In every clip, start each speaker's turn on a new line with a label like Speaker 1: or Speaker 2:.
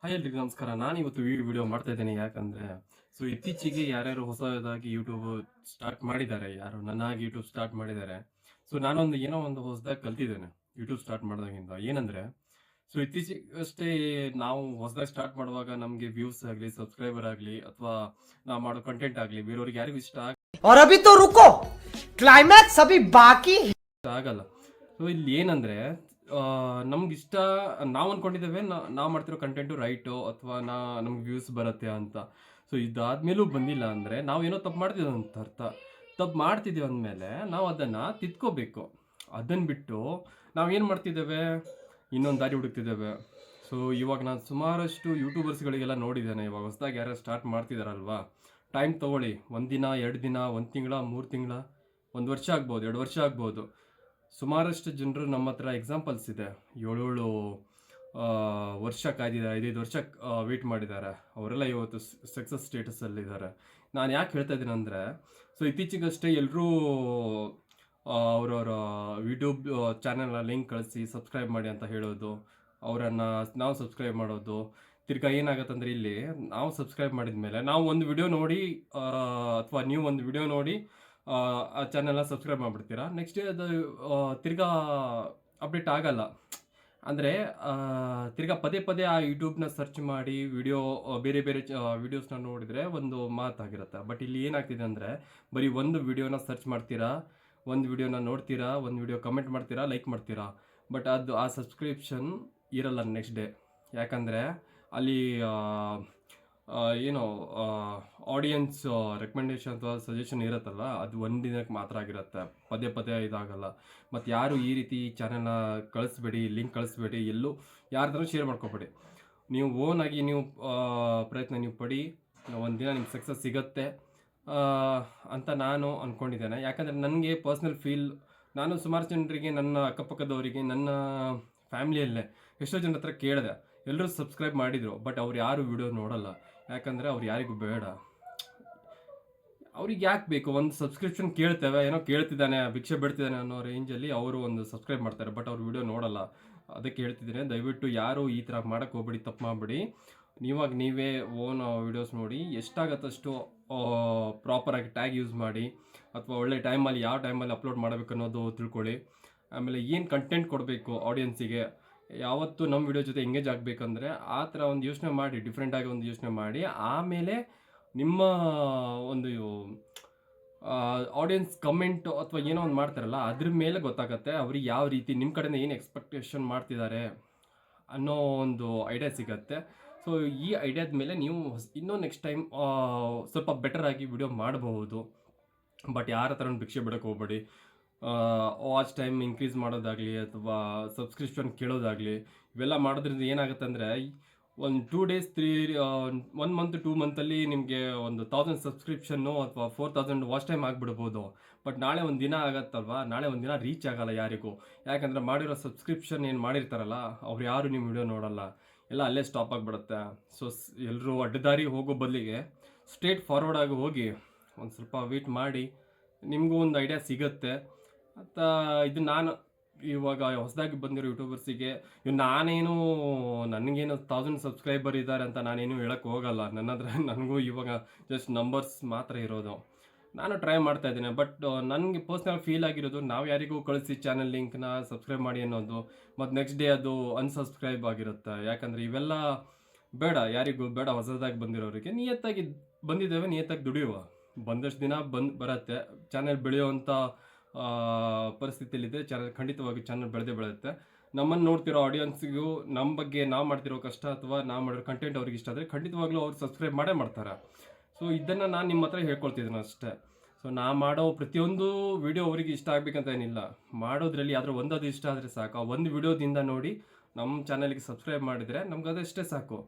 Speaker 1: Hi ಎಲ್ರಿಗೂ ನಮಸ್ಕಾರ. ನಾನು ಇವತ್ತು ಈ ವಿಡಿಯೋ ಮಾಡ್ತಾ ಇದ್ದೇನೆ ಯಾಕಂದ್ರೆ ಇತ್ತೀಚೆಗೆ ಯಾರ್ಯಾರು ಹೊಸದಾಗಿ ಯೂಟ್ಯೂಬ್ ಸ್ಟಾರ್ಟ್ ಮಾಡಿದ್ದಾರೆ, ಯಾರು ನನ್ನಾಗಿ ಯೂಟ್ಯೂಬ್ ಸ್ಟಾರ್ಟ್ ಮಾಡಿದ್ದಾರೆ. ನಾನೊಂದು ಏನೋ ಒಂದು ಹೊಸದಾಗಿ ಕಲ್ತಿದ್ದೇನೆ ಯೂಟ್ಯೂಬ್ ಸ್ಟಾರ್ಟ್ ಮಾಡಿದಾಗಿಂದ. ಏನಂದ್ರೆ ಇತ್ತೀಚೆಗಷ್ಟೇ ನಾವು ಹೊಸದಾಗಿ ಸ್ಟಾರ್ಟ್ ಮಾಡುವಾಗ ನಮಗೆ ವ್ಯೂಸ್ ಆಗಲಿ, ಸಬ್ಸ್ಕ್ರೈಬರ್ ಆಗಲಿ, ಅಥವಾ ನಾವು ಮಾಡೋ ಕಂಟೆಂಟ್ ಆಗಲಿ ಬೇರೆಯವ್ರಿಗೆ ಯಾರಿಗೂ ಇಷ್ಟ
Speaker 2: और अभी तो रुको, क्लाइमैक्स अभी बाकी
Speaker 1: ಆಗಲ್ಲ. ಇಲ್ಲಿ ಏನಂದ್ರೆ ನಮ್ಗೆ ಇಷ್ಟ, ನಾವು ಅನ್ಕೊಂಡಿದ್ದೇವೆ ನಾವು ಮಾಡ್ತಿರೋ ಕಂಟೆಂಟು ರೈಟು ಅಥವಾ ನಮ್ಗೆ ವ್ಯೂಸ್ ಬರುತ್ತೆ ಅಂತ. ಇದಾದ್ಮೇಲೂ ಬಂದಿಲ್ಲ ಅಂದ್ರೆ ನಾವೇನೋ ತಪ್ಪು ಮಾಡ್ತಿದ್ದೇವೆ ಅಂತ ಅರ್ಥ. ತಪ್ಪು ಮಾಡ್ತಿದ್ದೀವಿ ಅಂದಮೇಲೆ ನಾವು ಅದನ್ನ ತಿದ್ಕೋಬೇಕು. ಅದನ್ನ ಬಿಟ್ಟು ನಾವೇನು ಮಾಡ್ತಿದ್ದೇವೆ, ಇನ್ನೊಂದು ದಾರಿ ಹುಡುಕ್ತಿದ್ದೇವೆ. ಇವಾಗ ನಾನು ಸುಮಾರಷ್ಟು ಯೂಟ್ಯೂಬರ್ಸ್ಗಳಿಗೆಲ್ಲ ನೋಡಿದ್ದೇನೆ. ಇವಾಗ ಹೊಸದಾಗಿ ಯಾರು ಸ್ಟಾರ್ಟ್ ಮಾಡ್ತಿದಾರಲ್ವಾ, ಟೈಮ್ ತಗೊಳ್ಳಿ. ಒಂದಿನ, 2 ದಿನ, 1 ತಿಂಗಳ, 3 ತಿಂಗಳ, 1 ವರ್ಷ ಆಗ್ಬೋದು, 2 ವರ್ಷ ಆಗ್ಬೋದು. ಸುಮಾರಷ್ಟು ಜನರು ನಮ್ಮ ಹತ್ರ ಎಕ್ಸಾಂಪಲ್ಸ್ ಇದೆ. 7 ವರ್ಷ ಕಾಯ್ದಿದ್ದಾರೆ, 5 ವರ್ಷ ವೇಟ್ ಮಾಡಿದ್ದಾರೆ. ಅವರೆಲ್ಲ ಇವತ್ತು ಸಕ್ಸಸ್ ಸ್ಟೇಟಸಲ್ಲಿದ್ದಾರೆ. ನಾನು ಯಾಕೆ ಹೇಳ್ತಾ ಇದ್ದೀನಿ ಅಂದರೆ, ಇತ್ತೀಚೆಗಷ್ಟೇ ಎಲ್ಲರೂ ಅವರವರ ಯೂಟ್ಯೂಬ್ ಚಾನೆಲ್ನ ಲಿಂಕ್ ಕಳಿಸಿ ಸಬ್ಸ್ಕ್ರೈಬ್ ಮಾಡಿ ಅಂತ ಹೇಳೋದು, ಅವರನ್ನು ನಾವು ಸಬ್ಸ್ಕ್ರೈಬ್ ಮಾಡೋದು. ತಿರ್ಗಾ ಏನಾಗತ್ತಂದ್ರೆ, ಇಲ್ಲಿ ನಾವು ಸಬ್ಸ್ಕ್ರೈಬ್ ಮಾಡಿದ ಮೇಲೆ ನಾವು ಒಂದು ವಿಡಿಯೋ ನೋಡಿ, ಅಥವಾ ನೀವು ಒಂದು ವಿಡಿಯೋ ನೋಡಿ ಆ ಚಾನೆಲ್ನ ಸಬ್ಸ್ಕ್ರೈಬ್ ಮಾಡಿಬಿಡ್ತೀರಾ. ನೆಕ್ಸ್ಟ್ ಡೇ ಅದು ತಿರ್ಗಾ ಅಪ್ಡೇಟ್ ಆಗಲ್ಲ. ಅಂದರೆ ತಿರ್ಗಾ ಪದೇ ಪದೇ ಆ ಯೂಟ್ಯೂಬ್ನ ಸರ್ಚ್ ಮಾಡಿ ಬೇರೆ ಬೇರೆ ವೀಡಿಯೋಸ್ನ ನೋಡಿದರೆ ಒಂದು ಮಾತಾಗಿರುತ್ತೆ. ಬಟ್ ಇಲ್ಲಿ ಏನಾಗ್ತಿದೆ ಅಂದರೆ, ಬರೀ ಒಂದು ವಿಡಿಯೋನ ಸರ್ಚ್ ಮಾಡ್ತೀರಾ, ಒಂದು ವಿಡಿಯೋನ ನೋಡ್ತೀರಾ, ಒಂದು ವಿಡಿಯೋ ಕಮೆಂಟ್ ಮಾಡ್ತೀರಾ, ಲೈಕ್ ಮಾಡ್ತೀರಾ. ಬಟ್ ಅದು ಆ ಸಬ್ಸ್ಕ್ರಿಪ್ಷನ್ ಇರಲ್ಲ ನೆಕ್ಸ್ಟ್ ಡೇ. ಯಾಕಂದರೆ ಅಲ್ಲಿ ಏನೋ ಆಡಿಯನ್ಸ್ ರೆಕಮೆಂಡೇಶನ್ ಅಥವಾ ಸಜೆಷನ್ ಇರುತ್ತಲ್ಲ, ಅದು ಒಂದು ದಿನಕ್ಕೆ ಮಾತ್ರ ಆಗಿರುತ್ತೆ, ಪದೇ ಪದೇ ಇದಾಗಲ್ಲ. ಮತ್ತು ಯಾರು ಈ ರೀತಿ ಚಾನೆಲ್ನ ಕಳಿಸ್ಬೇಡಿ, ಲಿಂಕ್ ಕಳಿಸ್ಬೇಡಿ, ಎಲ್ಲೂ ಯಾರ್ದಾರು ಶೇರ್ ಮಾಡ್ಕೊಬೇಡಿ. ನೀವು ಓನಾಗಿ ನೀವು ಪ್ರಯತ್ನ ನೀವು ಪಡಿ. ಒಂದಿನ ನಿಮ್ಗೆ ಸಕ್ಸಸ್ ಸಿಗುತ್ತೆ ಅಂತ ನಾನು ಅಂದ್ಕೊಂಡಿದ್ದೇನೆ. ಯಾಕಂದರೆ ನನಗೆ ಪರ್ಸ್ನಲ್ ಫೀಲ್, ನಾನು ಸುಮಾರು ಜನರಿಗೆ, ನನ್ನ ಅಕ್ಕಪಕ್ಕದವರಿಗೆ, ನನ್ನ ಫ್ಯಾಮಿಲಿಯಲ್ಲೇ ಎಷ್ಟೋ ಜನ ಹತ್ರ ಕೇಳಿದೆ. ಎಲ್ಲರೂ ಸಬ್ಸ್ಕ್ರೈಬ್ ಮಾಡಿದರು, ಬಟ್ ಅವ್ರು ಯಾರು ವಿಡಿಯೋ ನೋಡಲ್ಲ. ಯಾಕಂದರೆ ಅವ್ರು ಯಾರಿಗೂ ಬೇಡ. ಅವ್ರಿಗೆ ಯಾಕೆ ಬೇಕು? ಒಂದು ಸಬ್ಸ್ಕ್ರಿಪ್ಷನ್ ಕೇಳ್ತೇವೆ, ಏನೋ ಕೇಳ್ತಿದ್ದಾನೆ, ಭಿಕ್ಷೆ ಬಿಡ್ತಿದ್ದಾನೆ ಅನ್ನೋ ರೇಂಜಲ್ಲಿ ಅವರು ಒಂದು ಸಬ್ಸ್ಕ್ರೈಬ್ ಮಾಡ್ತಾರೆ, ಬಟ್ ಅವ್ರು ವಿಡಿಯೋ ನೋಡಲ್ಲ. ಅದಕ್ಕೆ ಹೇಳ್ತಿದ್ದೀನಿ, ದಯವಿಟ್ಟು ಯಾರು ಈ ಥರ ಮಾಡೋಕ್ಕೆ ಹೋಗ್ಬೇಡಿ, ತಪ್ಪು ಮಾಡಬೇಡಿ. ನೀವೇ ಓನ್ ವಿಡಿಯೋಸ್ ನೋಡಿ, ಎಷ್ಟಾಗತ್ತಷ್ಟು ಪ್ರಾಪರಾಗಿ ಟ್ಯಾಗ್ ಯೂಸ್ ಮಾಡಿ, ಅಥವಾ ಒಳ್ಳೆ ಟೈಮಲ್ಲಿ ಯಾವ ಟೈಮಲ್ಲಿ ಅಪ್ಲೋಡ್ ಮಾಡಬೇಕು ಅನ್ನೋದು ತಿಳ್ಕೊಳ್ಳಿ. ಆಮೇಲೆ ಏನು ಕಂಟೆಂಟ್ ಕೊಡಬೇಕು ಆಡಿಯನ್ಸಿಗೆ, ಯಾವತ್ತು ನಮ್ಮ ವಿಡಿಯೋ ಜೊತೆ ಎಂಗೇಜ್ ಆಗಬೇಕಂದ್ರೆ ಆ ಥರ ಒಂದು ಯೋಚನೆ ಮಾಡಿ, ಡಿಫ್ರೆಂಟಾಗಿ ಒಂದು ಯೋಚನೆ ಮಾಡಿ, ಆಮೇಲೆ ನಿಮ್ಮ ಒಂದು ಆಡಿಯನ್ಸ್ ಕಮೆಂಟ್ ಅಥವಾ ಏನೋ ಒಂದು ಮಾಡ್ತಾರಲ್ಲ, ಅದ್ರ ಮೇಲೆ ಗೊತ್ತಾಗುತ್ತೆ ಅವ್ರಿಗೆ ಯಾವ ರೀತಿ ನಿಮ್ಮ ಕಡೆಯಿಂದ ಏನು ಎಕ್ಸ್ಪೆಕ್ಟೇಷನ್ ಮಾಡ್ತಿದ್ದಾರೆ ಅನ್ನೋ ಒಂದು ಐಡಿಯಾ ಸಿಗತ್ತೆ. ಈ ಐಡಿಯಾದ ಮೇಲೆ ನೀವು ಇನ್ನೂ ನೆಕ್ಸ್ಟ್ ಟೈಮ್ ಸ್ವಲ್ಪ ಬೆಟರಾಗಿ ವಿಡಿಯೋ ಮಾಡಬಹುದು. ಬಟ್ ಯಾರ ಥರ ಭಿಕ್ಷೆ ಬಿಡೋಕ್ಕೆ ಹೋಗ್ಬೇಡಿ. ವಾಚ್ ಟೈಮ್ ಇನ್ಕ್ರೀಸ್ ಮಾಡೋದಾಗಲಿ, ಅಥವಾ ಸಬ್ಸ್ಕ್ರಿಪ್ಷನ್ ಕೇಳೋದಾಗಲಿ, ಇವೆಲ್ಲ ಮಾಡೋದ್ರಿಂದ ಏನಾಗುತ್ತೆ ಅಂದರೆ, ಒಂದು 2 days 1 month 2 ಮಂತಲ್ಲಿ ನಿಮಗೆ ಒಂದು 1000 ಸಬ್ಸ್ಕ್ರಿಪ್ಷನ್ನು ಅಥವಾ 4000 ವಾಚ್ ಟೈಮ್ ಆಗಿಬಿಡ್ಬೋದು. ಬಟ್ ನಾಳೆ ಒಂದು ದಿನ ಆಗತ್ತಲ್ವಾ, ನಾಳೆ ಒಂದು ದಿನ ರೀಚ್ ಆಗಲ್ಲ ಯಾರಿಗೂ. ಯಾಕಂದರೆ ಮಾಡಿರೋ ಸಬ್ಸ್ಕ್ರಿಪ್ಷನ್ ಏನು ಮಾಡಿರ್ತಾರಲ್ಲ, ಅವ್ರು ಯಾರು ನಿಮ್ಮ ವಿಡಿಯೋ ನೋಡಲ್ಲ, ಎಲ್ಲ ಅಲ್ಲೇ ಸ್ಟಾಪ್ ಆಗಿಬಿಡುತ್ತೆ. ಎಲ್ಲರೂ ಅಡ್ಡದಾರಿ ಹೋಗೋ ಬದಲಿಗೆ ಸ್ಟ್ರೇಟ್ ಫಾರ್ವರ್ಡ್ ಆಗಿ ಹೋಗಿ ಒಂದು ಸ್ವಲ್ಪ ವೇಟ್ ಮಾಡಿ, ನಿಮಗೂ ಒಂದು ಐಡಿಯಾ ಸಿಗುತ್ತೆ ಅಂತ. ಇದು ನಾನು ಇವಾಗ ಹೊಸದಾಗಿ ಬಂದಿರೋ ಯೂಟ್ಯೂಬರ್ಸಿಗೆ, ನಾನೇನು ನನಗೇನು 1000 ಸಬ್ಸ್ಕ್ರೈಬರ್ ಇದ್ದಾರೆ ಅಂತ ನಾನೇನು ಹೇಳಕ್ಕೆ ಹೋಗಲ್ಲ. ನನಗೂ ಇವಾಗ ಜಸ್ಟ್ ನಂಬರ್ಸ್ ಮಾತ್ರ ಇರೋದು. ನಾನು ಟ್ರೈ ಮಾಡ್ತಾ ಇದ್ದೀನಿ. ಬಟ್ ನನಗೆ ಪರ್ಸ್ನಲ್ ಫೀಲ್ ಆಗಿರೋದು, ನಾವು ಯಾರಿಗೂ ಕಳಿಸಿ ಚಾನಲ್ ಲಿಂಕ್ನ ಸಬ್ಸ್ಕ್ರೈಬ್ ಮಾಡಿ ಅನ್ನೋದು, ಮತ್ತು ನೆಕ್ಸ್ಟ್ ಡೇ ಅದು ಅನ್ಸಬ್ಸ್ಕ್ರೈಬ್ ಆಗಿರುತ್ತೆ. ಯಾಕಂದರೆ ಇವೆಲ್ಲ ಬೇಡ, ಯಾರಿಗೂ ಬೇಡ. ಹೊಸದಾಗಿ ಬಂದಿರೋರಿಗೆ ನಿಯತ್ತಾಗಿ ಬಂದಿದ್ದೇವೆ, ನಿಯತ್ತಾಗಿ ದುಡಿಯುವ. ಬಂದಷ್ಟು ದಿನ ಬರುತ್ತೆ. ಚಾನೆಲ್ ಬೆಳೆಯುವಂಥ ಪರಿಸ್ಥಿತಿಯಲ್ಲಿದ್ದರೆ ಖಂಡಿತವಾಗಿ ಚಾನಲ್ ಬೆಳೆಯುತ್ತೆ. ನಮ್ಮನ್ನು ನೋಡ್ತಿರೋ ಆಡಿಯನ್ಸಿಗೂ ನಮ್ಮ ಬಗ್ಗೆ, ನಾವು ಮಾಡ್ತಿರೋ ಕಷ್ಟ ಅಥವಾ ನಾವು ಮಾಡಿರೋ ಕಂಟೆಂಟ್ ಅವ್ರಿಗೆ ಇಷ್ಟ ಆದರೆ ಖಂಡಿತವಾಗ್ಲೂ ಅವ್ರು ಸಬ್ಸ್ಕ್ರೈಬ್ ಮಾಡೇ ಮಾಡ್ತಾರೆ. ಇದನ್ನು ನಾನು ನಿಮ್ಮ ಹತ್ರ ಹೇಳ್ಕೊಳ್ತಿದ್ದೀನಿ ಅಷ್ಟೇ. ನಾ ಮಾಡೋ ಪ್ರತಿಯೊಂದು ವಿಡಿಯೋ ಅವರಿಗೆ ಇಷ್ಟ ಆಗಬೇಕಂತ ಏನಿಲ್ಲ. ಮಾಡೋದ್ರಲ್ಲಿ ಯಾವ್ದಾದ್ರು ಒಂದದು ಇಷ್ಟ ಆದರೆ ಸಾಕು. ಆ ಒಂದು ವಿಡಿಯೋದಿಂದ ನೋಡಿ ನಮ್ಮ ಚಾನಲ್ಗೆ ಸಬ್ಸ್ಕ್ರೈಬ್ ಮಾಡಿದರೆ ನಮ್ಗೆ ಅದಷ್ಟೇ ಸಾಕು.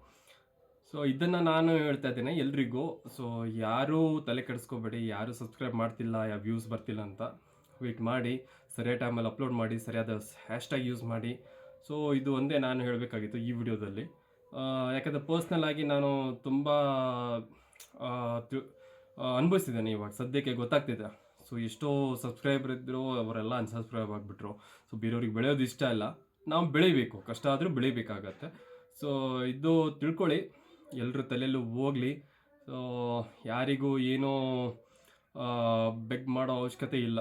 Speaker 1: ಇದನ್ನು ನಾನು ಹೇಳ್ತಾ ಇದ್ದೇನೆ ಎಲ್ರಿಗೂ. ಯಾರೂ ತಲೆ ಕೆಡಿಸ್ಕೋಬೇಡಿ, ಯಾರೂ ಸಬ್ಸ್ಕ್ರೈಬ್ ಮಾಡ್ತಿಲ್ಲ, ಯಾವ ವ್ಯೂಸ್ ಬರ್ತಿಲ್ಲ ಅಂತ. ವೇಟ್ ಮಾಡಿ, ಸರಿಯಾದ ಟೈಮಲ್ಲಿ ಅಪ್ಲೋಡ್ ಮಾಡಿ, ಸರಿಯಾದ ಹ್ಯಾಶ್ಟ್ಯಾಗ್ ಯೂಸ್ ಮಾಡಿ. ಇದು ಒಂದೇ ನಾನು ಹೇಳಬೇಕಾಗಿತ್ತು ಈ ವಿಡಿಯೋದಲ್ಲಿ. ಯಾಕಂದರೆ ಪರ್ಸ್ನಲ್ ಆಗಿ ನಾನು ತುಂಬ ಅನುಭವಿಸಿದ್ದೇನೆ. ಇವಾಗ ಸದ್ಯಕ್ಕೆ ಗೊತ್ತಾಗ್ತಿದೆ. ಎಷ್ಟೋ ಸಬ್ಸ್ಕ್ರೈಬರ್ ಇದ್ದರು, ಅವರೆಲ್ಲ ಅನ್ಸಬ್ಸ್ಕ್ರೈಬ್ ಆಗಿಬಿಟ್ರು. ಬೇರೆಯವ್ರಿಗೆ ಬೆಳೆಯೋದು ಇಷ್ಟ ಇಲ್ಲ. ನಾವು ಬೆಳಿಬೇಕು, ಕಷ್ಟ ಆದರೂ ಬೆಳಿಬೇಕಾಗತ್ತೆ. ಸೊ ಇದು ತಿಳ್ಕೊಳ್ಳಿ, ಎಲ್ಲರ ತಲೆಯಲ್ಲೂ ಹೋಗಲಿ. ಸೊ ಯಾರಿಗೂ ಏನೋ ಬೆಗ್ ಮಾಡೋ ಅವಶ್ಯಕತೆ ಇಲ್ಲ.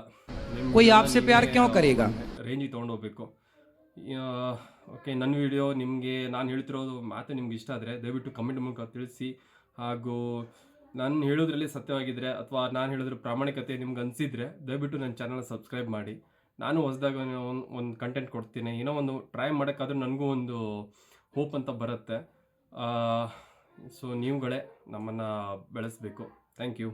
Speaker 3: कोई आपसे प्यार क्यों करेगा?
Speaker 1: ರೇಂಜಿಗೆ ತೊಗೊಂಡೋಗ್ಬೇಕು. ಓಕೆ, ನನ್ನ ವಿಡಿಯೋ ನಿಮಗೆ ನಾನು ಹೇಳ್ತಿರೋದು ಮಾತು ನಿಮ್ಗೆ ಇಷ್ಟ ಆದರೆ ದಯವಿಟ್ಟು ಕಮೆಂಟ್ ಮೂಲಕ ತಿಳಿಸಿ. ಹಾಗೂ ನಾನು ಹೇಳೋದ್ರಲ್ಲಿ ಸತ್ಯವಾಗಿದ್ದರೆ ಅಥವಾ ನಾನು ಹೇಳಿದ್ರೆ ಪ್ರಾಮಾಣಿಕತೆ ನಿಮ್ಗೆ ಅನಿಸಿದರೆ ದಯವಿಟ್ಟು ನನ್ನ ಚಾನಲ್ ಸಬ್ಸ್ಕ್ರೈಬ್ ಮಾಡಿ. ನಾನು ಹೊಸದಾಗ ಒಂದು ಕಂಟೆಂಟ್ ಕೊಡ್ತೀನಿ, ಏನೋ ಒಂದು ಟ್ರೈ ಮಾಡೋಕ್ಕಾದ್ರೂ ನನಗೂ ಒಂದು ಹೋಪ್ ಅಂತ ಬರುತ್ತೆ. ಸೊ ನೀವುಗಳೇ ನಮ್ಮನ್ನು ಬೆಳೆಸಬೇಕು. Thank you.